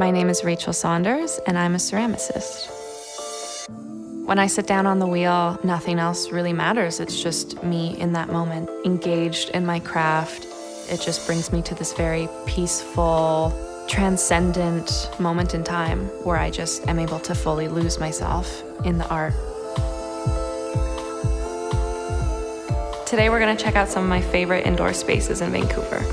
My name is Rachel Saunders, and I'm a ceramicist. When I sit down on the wheel, nothing else really matters. It's just me in that moment, engaged in my craft. It just brings me to this very peaceful, transcendent moment in time where I just am able to fully lose myself in the art. Today we're going to check out some of my favorite indoor spaces in Vancouver.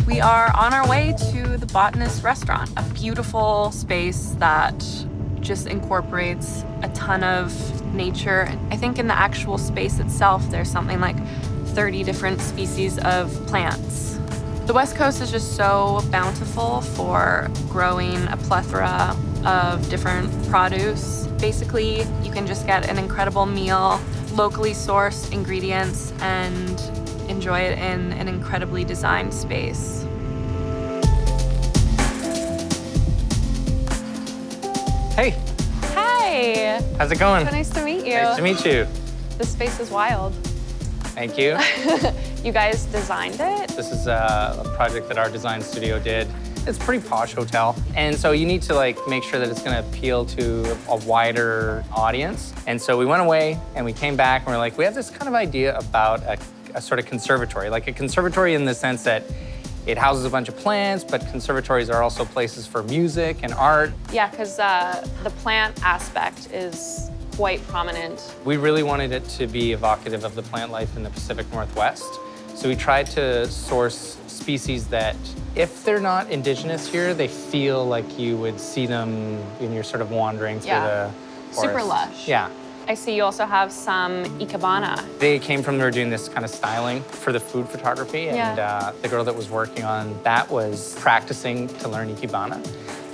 We are on our way to the Botanist Restaurant, a beautiful space that just incorporates a ton of nature. I think in the actual space itself, there's something like 30 different species of plants. The West Coast is just so bountiful for growing a plethora of different produce. Basically, you can just get an incredible meal, locally sourced ingredients, and enjoy it in an incredibly designed space. Hey. Hi. How's it going? So nice to meet you. Nice to meet you. This space is wild. Thank you. You guys designed it? This is a project that our design studio did. It's a pretty posh hotel. And so you need to make sure that it's gonna appeal to a wider audience. And so we went away and we came back and we're like, we have this kind of idea about a sort of conservatory, like a conservatory in the sense that it houses a bunch of plants, but conservatories are also places for music and art. Yeah, because the plant aspect is quite prominent. We really wanted it to be evocative of the plant life in the Pacific Northwest. So we tried to source species that, if they're not indigenous here, they feel like you would see them when you're sort of wandering through the forest. Super lush. Yeah. I see you also have some ikebana. They came from, they were doing this kind of styling for the food photography, and the girl that was working on that was practicing to learn ikebana.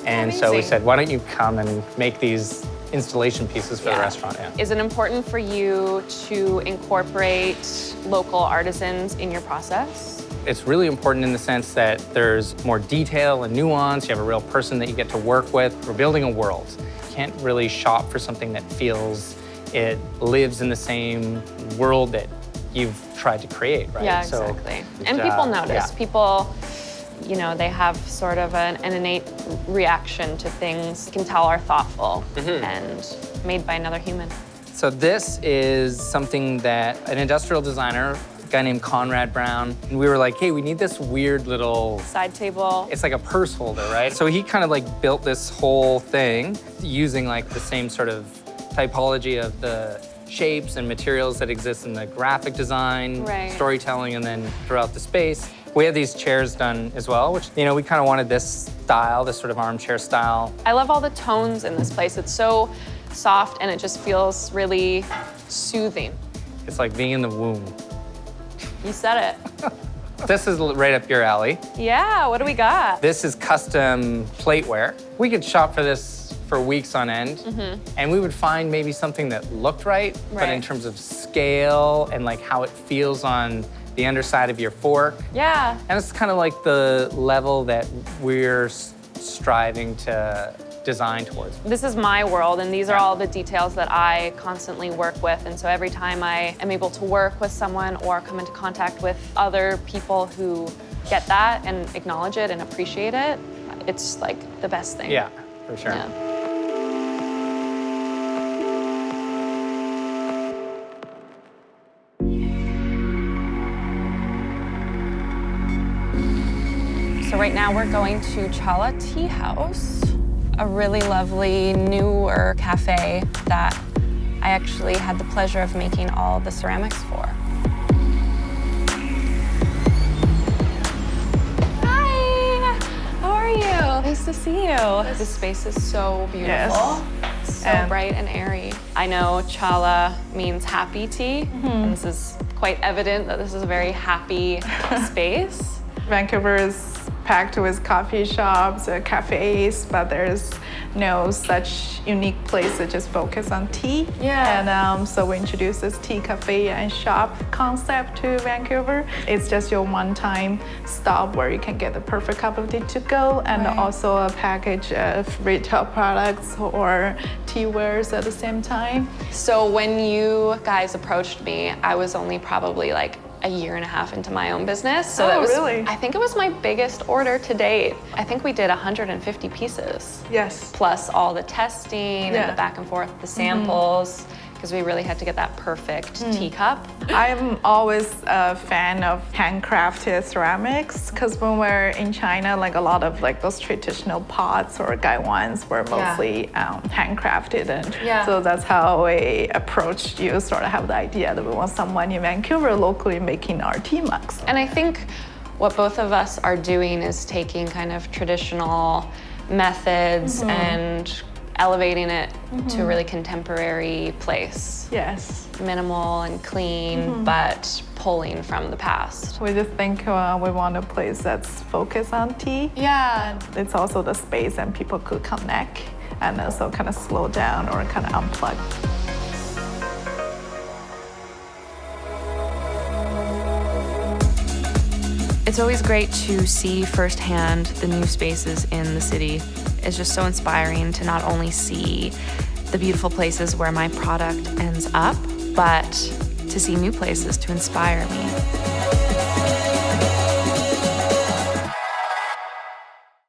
And so we said, why don't you come and make these installation pieces for the restaurant? Yeah. Is it important for you to incorporate local artisans in your process? It's really important in the sense that there's more detail and nuance. You have a real person that you get to work with. We're building a world. You can't really shop for something that feels it lives in the same world that you've tried to create, right? Yeah, exactly. And people notice. People, you know, they have sort of an innate reaction to things you can tell are thoughtful and made by another human. So this is something that an industrial designer, a guy named Conrad Brown, and we were like, hey, we need this weird little side table. It's like a purse holder, right? So he kind of built this whole thing using the same sort of typology of the shapes and materials that exist in the graphic design, storytelling, and then throughout the space. We have these chairs done as well, which, we kind of wanted this style, this sort of armchair style. I love all the tones in this place. It's so soft and it just feels really soothing. It's like being in the womb. You said it. This is right up your alley. Yeah, what do we got? This is custom plateware. We could shop for this for weeks on end, and we would find maybe something that looked right, but in terms of scale and how it feels on the underside of your fork. Yeah. And it's kind of like the level that we're striving to design towards. This is my world, and these are all the details that I constantly work with. And so every time I am able to work with someone or come into contact with other people who get that and acknowledge it and appreciate it, it's the best thing. Yeah, for sure. Yeah. So right now we're going to Chala Tea House, a really lovely newer cafe that I actually had the pleasure of making all the ceramics for. Hi, how are you? Nice to see you. This space is so beautiful. Yes. So bright and airy. I know Chala means happy tea, and this is quite evident that this is a very happy space. Vancouver is packed with coffee shops, cafes, but there's no such unique place that just focus on tea. Yeah. And so we introduced this tea cafe and shop concept to Vancouver. It's just your one-time stop where you can get the perfect cup of tea to go, and also a package of retail products or tea wares at the same time. So when you guys approached me, I was only probably like a year and a half into my own business. So that was, really? I think it was my biggest order to date. I think we did 150 pieces. Yes. Plus all the testing and the back and forth, the samples, because we really had to get that perfect teacup. I'm always a fan of handcrafted ceramics, because when we're in China, like a lot of like those traditional pots or gaiwans were mostly handcrafted, and so that's how we approached you. Sort of have the idea that we want someone in Vancouver locally making our tea mugs. And I think what both of us are doing is taking kind of traditional methods and elevating it to a really contemporary place. Yes. Minimal and clean, but pulling from the past. We just think we want a place that's focused on tea. Yeah. And it's also the space and people could connect and also kind of slow down or kind of unplug. It's always great to see firsthand the new spaces in the city. It's just so inspiring to not only see the beautiful places where my product ends up, but to see new places to inspire me.